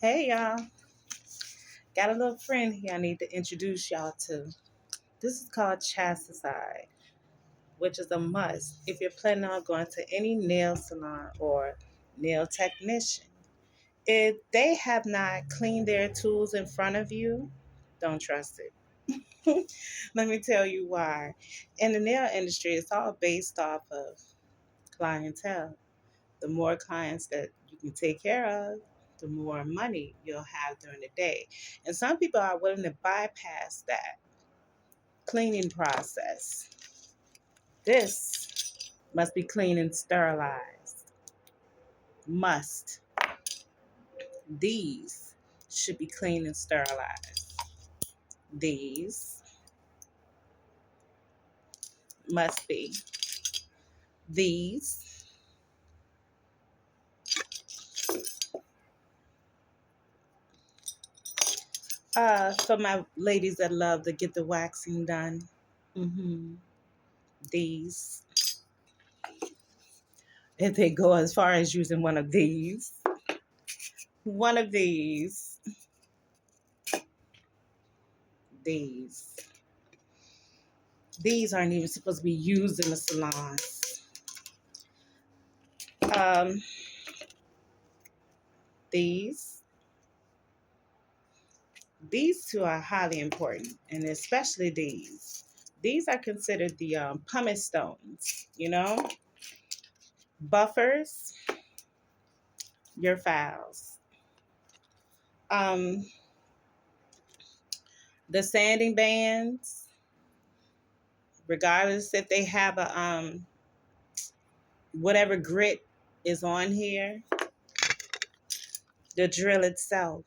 Hey y'all, got a little friend here I need to introduce y'all to. This is called Chastiside, which is a must if you're planning on going to any nail salon or nail technician. If they have not cleaned their tools in front of you, don't trust it. Let me tell you why. In the nail industry, it's all based off of clientele. The more clients that you can take care of, the more money you'll have during the day. And some people are willing to bypass that cleaning process. This must be clean and sterilized. Must. These should be clean and sterilized. These must be. These. For my ladies that love to get the waxing done. hmm These. If they go as far as using one of these. One of these. These aren't even supposed to be used in the salons. Um, these. These two are highly important, and especially these. These are considered the pumice stones, buffers your files. Um, the sanding bands, regardless if they have a whatever grit is on here, the drill itself,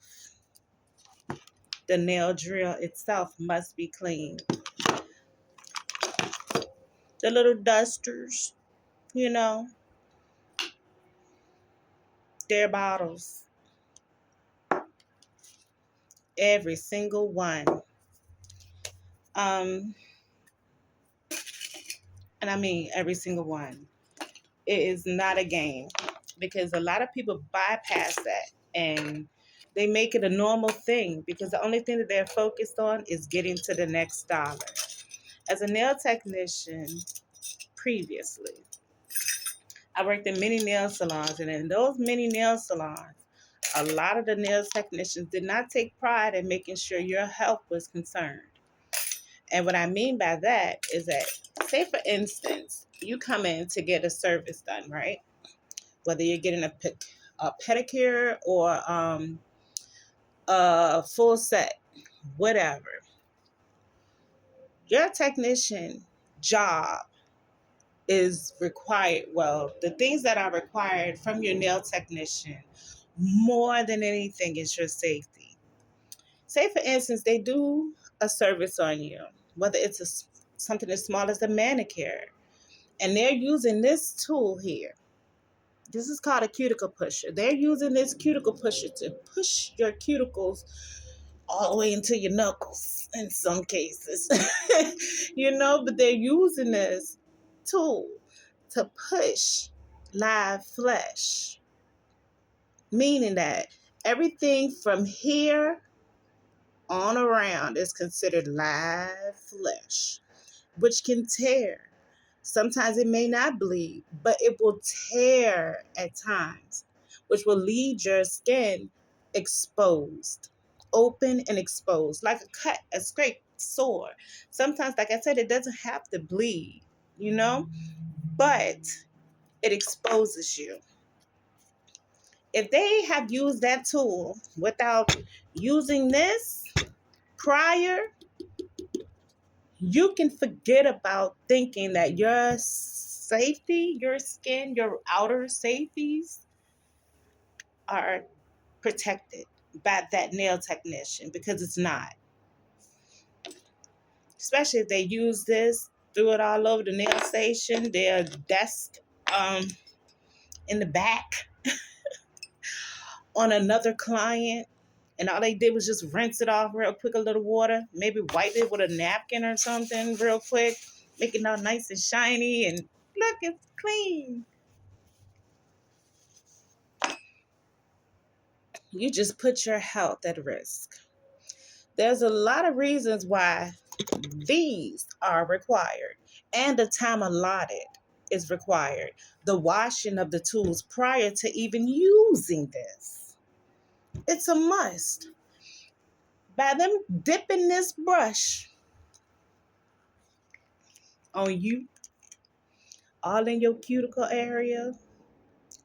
the nail drill itself must be clean. The little dusters, you know, their bottles, every single one. Um, and I mean every single one. It is not a game because a lot of people bypass that and they make it a normal thing because the only thing that they're focused on is getting to the next dollar. As a nail technician previously, I worked in many nail salons, and in those many nail salons, a lot of the nail technicians did not take pride in making sure your health was concerned. And what I mean by that is that, say for instance, you come in to get a service done, right? Whether you're getting a pedicure or a full set, whatever. Your technician job is required. Well, the things that are required from your nail technician more than anything is your safety. Say, for instance, they do a service on you, whether it's something as small as a manicure, and they're using this tool here. This is called a cuticle pusher. They're using this cuticle pusher to push your cuticles all the way into your knuckles in some cases. But they're using this tool to push live flesh, meaning that everything from here on around is considered live flesh, which can tear. Sometimes it may not bleed, but it will tear at times, which will leave your skin exposed, open and exposed, like a cut, a scrape, sore. Sometimes, like I said, it doesn't have to bleed, but it exposes you. If they have used that tool without using this prior, you can forget about thinking that your safety, your skin, your outer safeties are protected by that nail technician because it's not. Especially if they use this, threw it all over the nail station, their desk in the back on another client. And all they did was just rinse it off real quick, a little water, maybe wipe it with a napkin or something real quick, make it all nice and shiny, and look, it's clean. You just put your health at risk. There's a lot of reasons why these are required, and the time allotted is required. The washing of the tools prior to even using this. It's a must. By them dipping this brush on you, all in your cuticle area,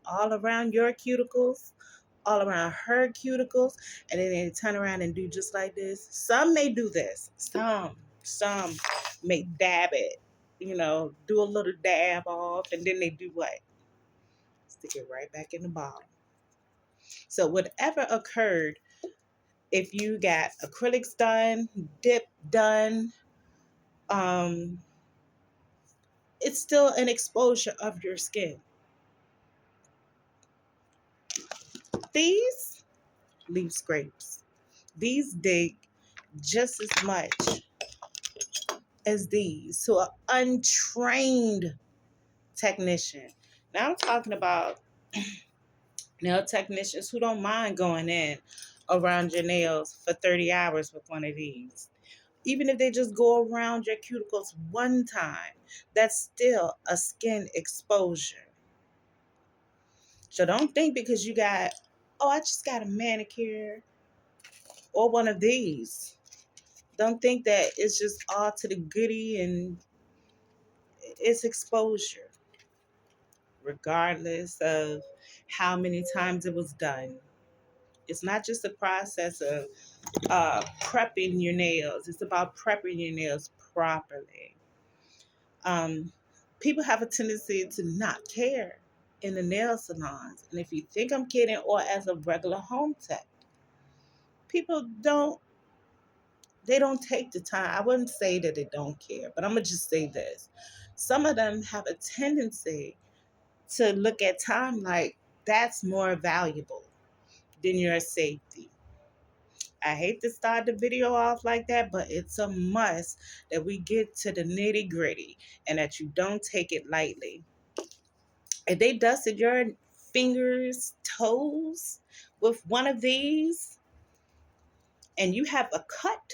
all around your cuticles, all around her cuticles, and then they turn around and do just like this. Some may do this. Some may dab it, do a little dab off, and then they do what? Stick it right back in the bottle. So whatever occurred, if you got acrylics done, dip done, um, it's still an exposure of your skin. These leave scrapes. These dig just as much as these to an untrained technician. Now I'm talking about nail technicians who don't mind going in around your nails for 30 hours with one of these. Even if they just go around your cuticles one time, that's still a skin exposure. So don't think because you got, oh, I just got a manicure or one of these. Don't think that it's just all to the goody and it's exposure, regardless of how many times it was done. It's not just a process of prepping your nails. It's about prepping your nails properly. Um, People have a tendency to not care in the nail salons. And if you think I'm kidding, or as a regular home tech, people they don't take the time. I wouldn't say that they don't care, but I'm going to just say this. Some of them have a tendency to look at time like that's more valuable than your safety. I hate to start the video off like that, but it's a must that we get to the nitty gritty and that you don't take it lightly. If they dusted your fingers, toes with one of these, and you have a cut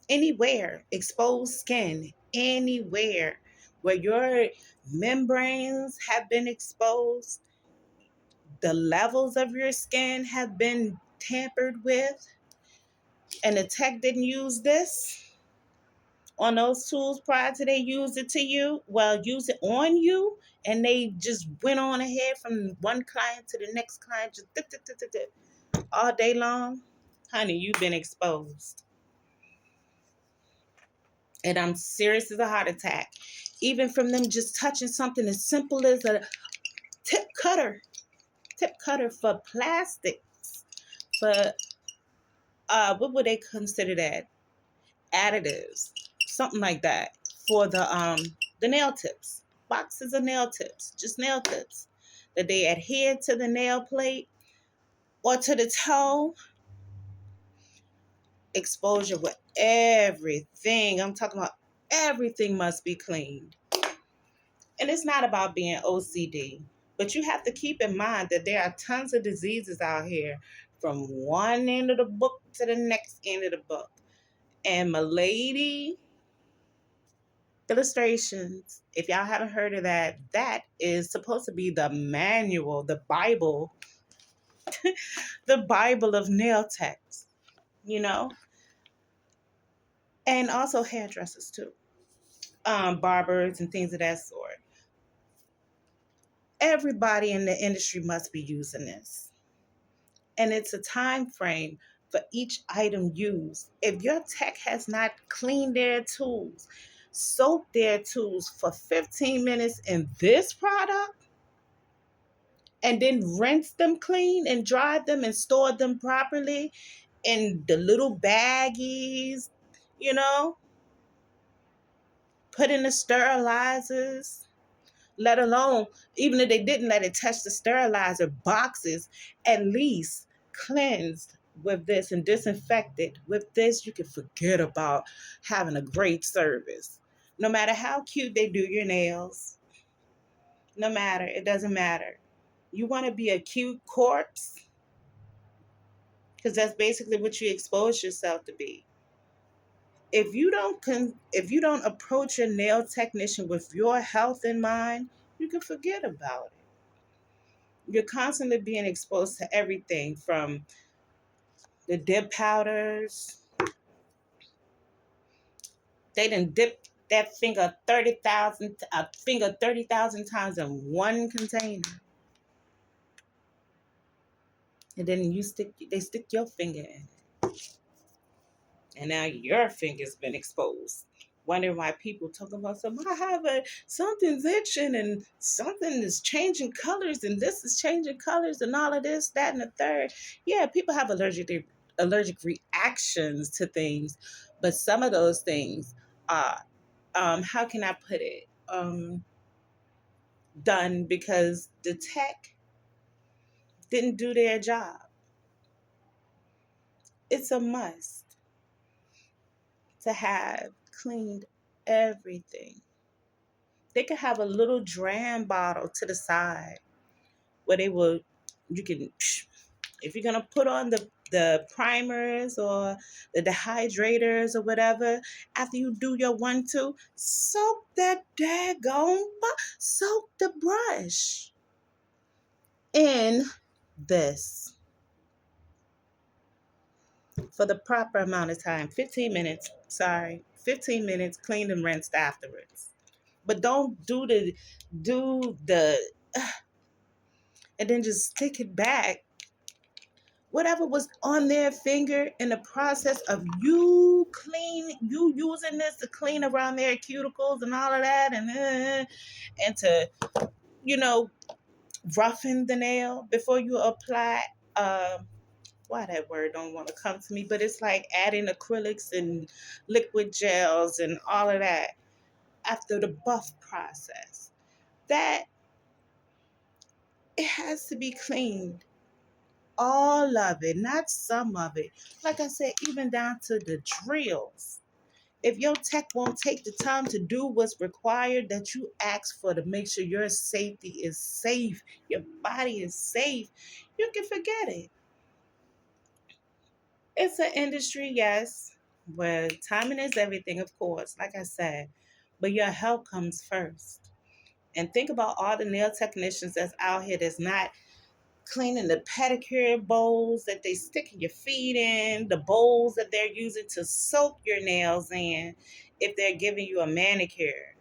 anywhere, exposed skin anywhere where your membranes have been exposed, the levels of your skin have been tampered with, and the tech didn't use this on those tools prior to they used it to you, well, use it on you, and they just went on ahead from one client to the next client, just all day long, honey, you've been exposed. And I'm serious as a heart attack. Even from them just touching something as simple as a tip cutter for plastics, for what would they consider that? Additives, something like that, for the nail tips, boxes of nail tips, just nail tips that they adhere to the nail plate or to the toe. Exposure with everything. I'm talking about everything must be cleaned. And it's not about being OCD, but you have to keep in mind that there are tons of diseases out here from one end of the book to the next end of the book. And my lady illustrations, if y'all haven't heard of that, that is supposed to be the manual, the Bible, the Bible of nail techs, you know? And also hairdressers too. Barbers and things of that sort. Everybody in the industry must be using this. And it's a time frame for each item used. If your tech has not cleaned their tools, soaked their tools for 15 minutes in this product, and then rinse them clean and dry them and store them properly in the little baggies, you know, put in the sterilizers, let alone, even if they didn't let it touch the sterilizer boxes, at least cleansed with this and disinfected with this, you can forget about having a great service. No matter how cute they do your nails, no matter, it doesn't matter. You want to be a cute corpse? because that's basically what you expose yourself to be. If you don't approach your nail technician with your health in mind, you can forget about it. You're constantly being exposed to everything from the dip powders. They done dip that finger 30,000 times in one container. And then they stick your finger in. And now your finger's been exposed. Wondering why people talking about something. I have something's itching and something is changing colors and this is changing colors and all of this, that, and the third. Yeah, people have allergic reactions to things, but some of those things are, how can I put it? Done because the tech didn't do their job. It's a must to have cleaned everything. They could have a little dram bottle to the side where you can, if you're gonna put on the primers or the dehydrators or whatever, after you do your 1-2, soak that soak the brush in this for the proper amount of time, 15 minutes. Sorry, 15 minutes, cleaned and rinsed afterwards. But don't do the and then just stick it back. Whatever was on their finger in the process of you using this to clean around their cuticles and all of that, and to, you know, roughen the nail before you apply. Why that word don't want to come to me, but it's like adding acrylics and liquid gels and all of that after the buff process. That it has to be cleaned, all of it, not some of it. Like I said, even down to the drills. If your tech won't take the time to do what's required that you ask for to make sure your safety is safe, your body is safe, you can forget it. It's an industry, yes, where timing is everything, of course, like I said, but your health comes first. And think about all the nail technicians that's out here that's not cleaning the pedicure bowls that they stick your feet in, the bowls that they're using to soak your nails in if they're giving you a manicure.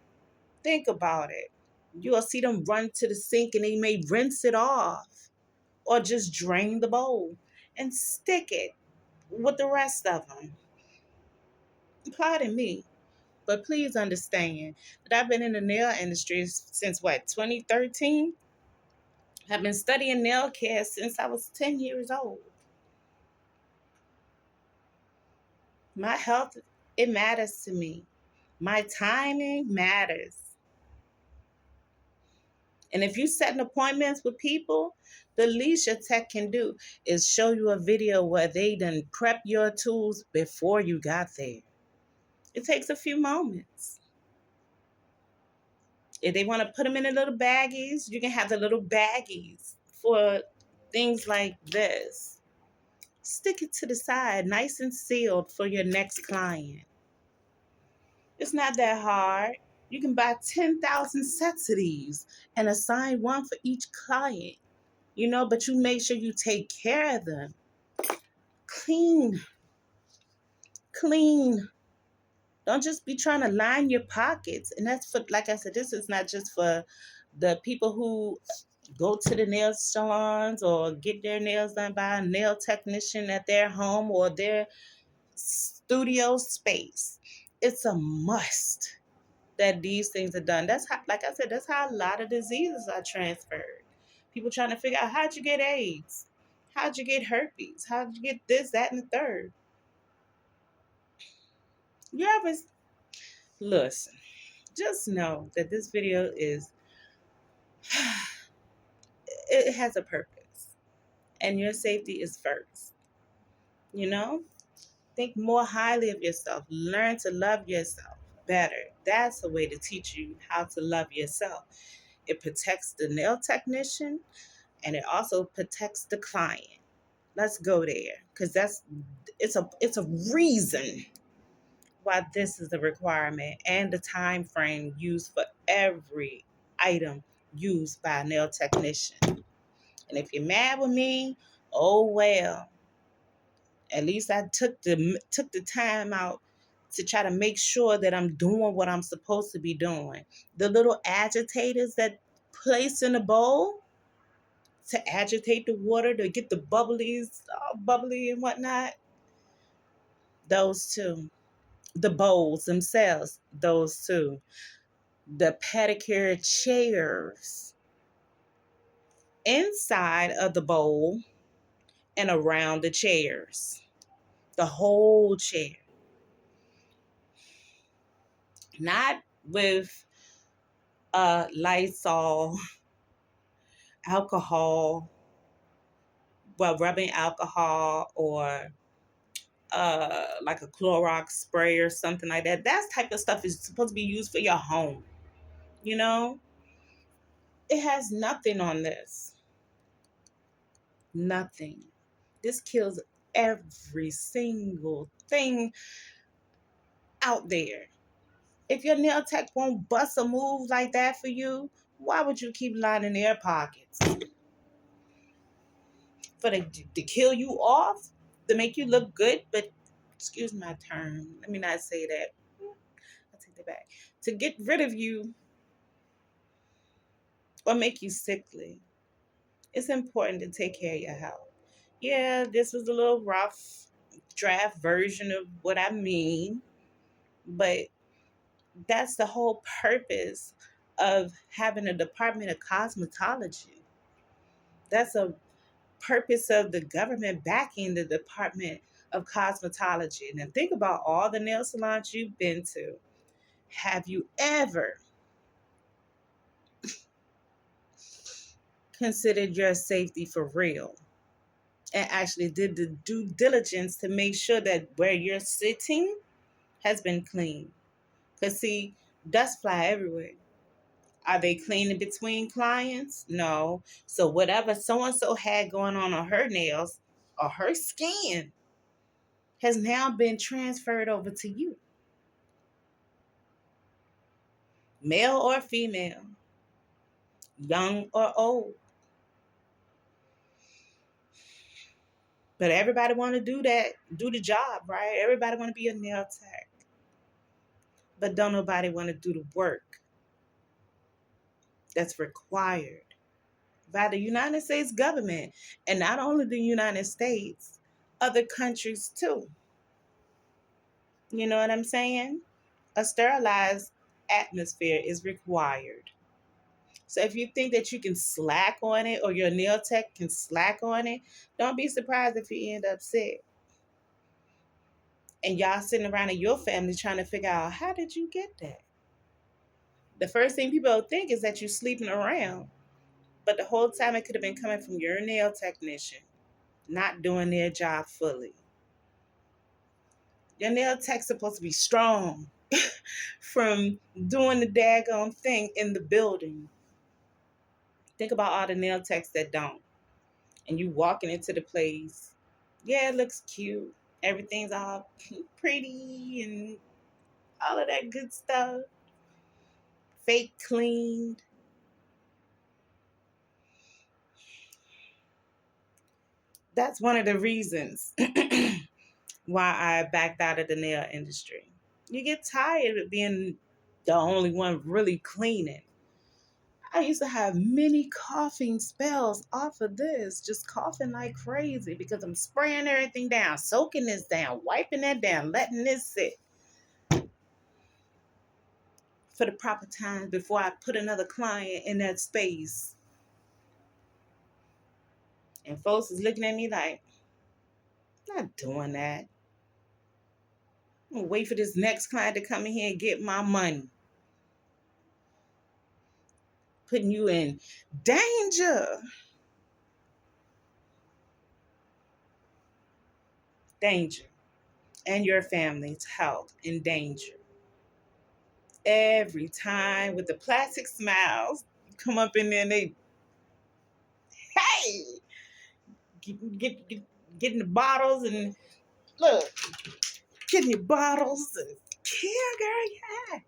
Think about it. You'll see them run to the sink and they may rinse it off or just drain the bowl and stick it with the rest of them. Pardon me, but please understand that I've been in the nail industry since what, 2013? I've been studying nail care since I was 10 years old. My health, it matters to me. My timing matters. And if you setting appointments with people, the least your tech can do is show you a video where they done prep your tools before you got there. It takes a few moments. If they want to put them in the little baggies, you can have the little baggies for things like this. Stick it to the side, nice and sealed for your next client. It's not that hard. You can buy 10,000 sets of these and assign one for each client, but you make sure you take care of them. Clean, clean. Don't just be trying to line your pockets. And that's for, like I said, this is not just for the people who go to the nail salons or get their nails done by a nail technician at their home or their studio space. It's a must that these things are done. That's how, like I said, that's how a lot of diseases are transferred. People trying to figure out how'd you get AIDS? How'd you get herpes? How'd you get this, that, and the third? You ever listen? Just know that this video it has a purpose, and your safety is first. You know, think more highly of yourself. Learn to love yourself better. That's a way to teach you how to love yourself. It protects the nail technician and it also protects the client. Let's go there, because it's a reason why this is a requirement, and the time frame used for every item used by a nail technician. And if you're mad with me, oh well. At least I took the time out to try to make sure that I'm doing what I'm supposed to be doing. The little agitators that place in a bowl to agitate the water to get the bubblies all bubbly and whatnot, those two. The bowls themselves, those two. The pedicure chairs inside of the bowl and around the chairs. The whole chair. Not with Lysol, alcohol, well, rubbing alcohol or like a Clorox spray or something like that. That type of stuff is supposed to be used for your home. You know, it has nothing on this. Nothing. This kills every single thing out there. If your nail tech won't bust a move like that for you, why would you keep lining their pockets? For to kill you off? To make you look good? But, excuse my term, let me not say that. I'll take that back. To get rid of you or make you sickly. It's important to take care of your health. Yeah, this was a little rough draft version of what I mean, but that's the whole purpose of having a department of cosmetology. That's a purpose of the government backing the department of cosmetology. Now think about all the nail salons you've been to. Have you ever considered your safety for real and actually did the due diligence to make sure that where you're sitting has been clean? Because see, dust fly everywhere. Are they cleaning between clients? No. So whatever so and so had going on her nails or her skin has now been transferred over to you, male or female, young or old. But everybody want to do that, do the job, right? Everybody want to be a nail tech, but don't nobody want to do the work that's required by the United States government, and not only the United States, other countries too. You know what I'm saying? A sterilized atmosphere is required. So if you think that you can slack on it or your nail tech can slack on it, don't be surprised if you end up sick. And y'all sitting around in your family trying to figure out, how did you get that? The first thing people think is that you're sleeping around. But the whole time it could have been coming from your nail technician not doing their job fully. Your nail tech's supposed to be strong from doing the daggone thing in the building. Think about all the nail techs that don't. And you walking into the place. Yeah, it looks cute. Everything's all pretty and all of that good stuff. Fake cleaned. That's one of the reasons why I backed out of the nail industry. You get tired of being the only one really cleaning. I used to have many coughing spells off of this, just coughing like crazy because I'm spraying everything down, soaking this down, wiping that down, letting this sit for the proper time before I put another client in that space. And folks is looking at me like, I'm not doing that. I'm gonna wait for this next client to come in here and get my money. Putting you in danger. Danger. And your family's health in danger. Every time with the plastic smiles, come up in there and they, hey, get getting the bottles and look, getting your bottles and yeah, girl, yeah.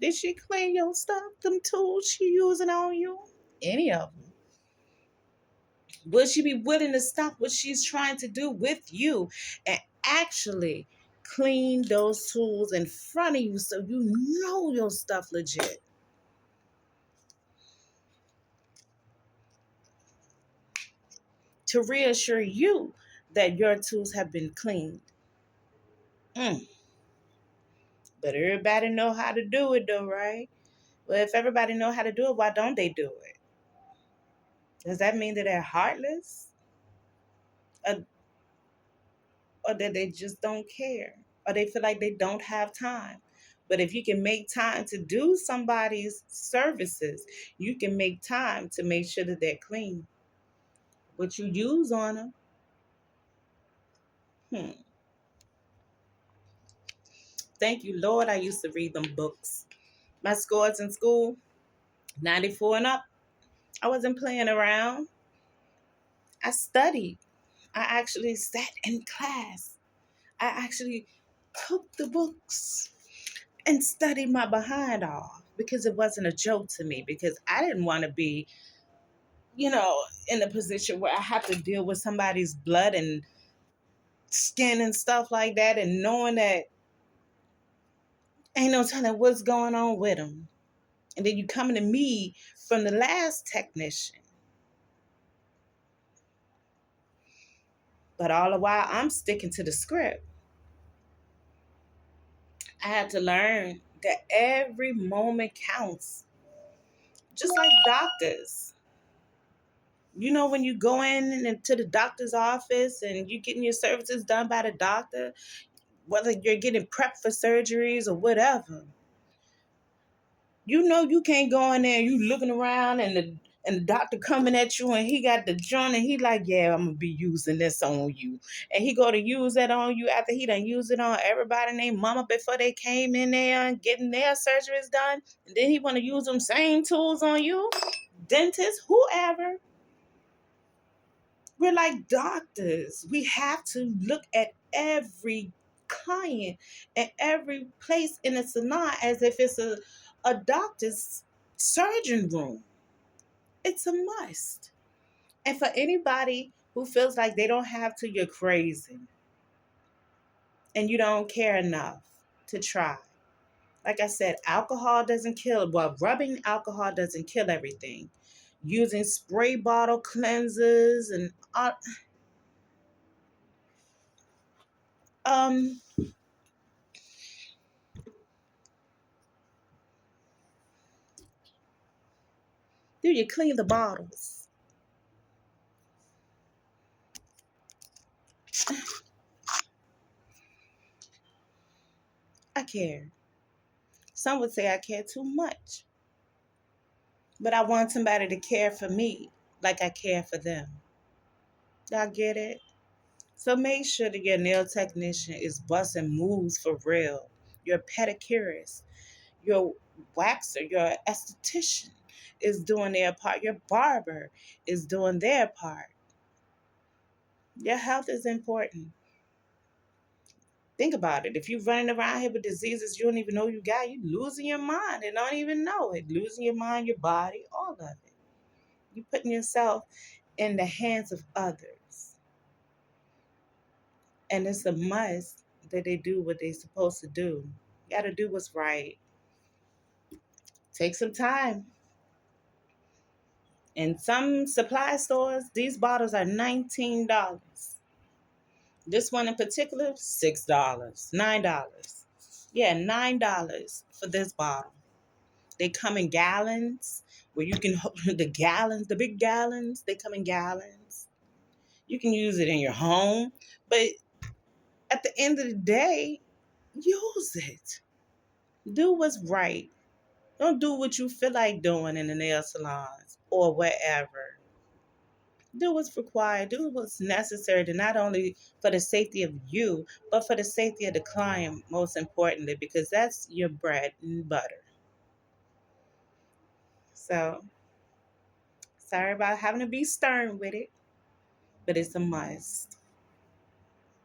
Did she clean your stuff? Them tools she using on you? Any of them? Will she be willing to stop what she's trying to do with you and actually clean those tools in front of you so you know your stuff legit? To reassure you that your tools have been cleaned. Mm. But everybody know how to do it though, right? Well, if everybody know how to do it, why don't they do it? Does that mean that they're heartless? Or, or that they just don't care? Or they feel like they don't have time? But if you can make time to do somebody's services, you can make time to make sure that they're clean. What you use on them. Hmm. Thank you, Lord. I used to read them books. My scores in school, 94 and up. I wasn't playing around. I studied. I actually sat in class. I actually took the books and studied my behind off because it wasn't a joke to me because I didn't want to be, in a position where I have to deal with somebody's blood and skin and stuff like that and knowing that ain't no telling what's going on with them. And then you coming to me from the last technician. But all the while I'm sticking to the script. I had to learn that every moment counts. Just like doctors. When you go in into the doctor's office and you're getting your services done by the doctor, whether you're getting prepped for surgeries or whatever, you can't go in there and you looking around and the doctor coming at you and he got the joint and he like, yeah, I'm gonna be using this on you. And he go to use that on you after he done used it on everybody named mama before they came in there and getting their surgeries done. And then he wanna use them same tools on you. Dentist, whoever. We're like doctors. We have to look at every client and every place in a salon as if it's a doctor's surgeon room. It's a must. And for anybody who feels like they don't have to, you're crazy and you don't care enough to try. Like I said, alcohol doesn't kill. Well, rubbing alcohol doesn't kill everything. Using spray bottle cleansers and um do you clean the bottles? I care. Some would say I care too much, but I want somebody to care for me like I care for them. Y'all get it? So make sure that your nail technician is busting moves for real. Your pedicurist, your waxer, your esthetician is doing their part. Your barber is doing their part. Your health is important. Think about it. If you're running around here with diseases you don't even know you got, you losing your mind and don't even know it. Losing your mind, your body, all of it. You're putting yourself in the hands of others. And it's a must that they do what they're supposed to do. You got to do what's right. Take some time. In some supply stores, these bottles are $19. This one in particular, $6, $9. Yeah, $9 for this bottle. They come in gallons where you can hold the gallons, the big gallons, they come in gallons. You can use it in your home, but at the end of the day, use it. Do what's right. Don't do what you feel like doing in the nail salons or wherever. Do what's required. Do what's necessary to not only for the safety of you, but for the safety of the client, most importantly, because that's your bread and butter. So, sorry about having to be stern with it. but it's a must.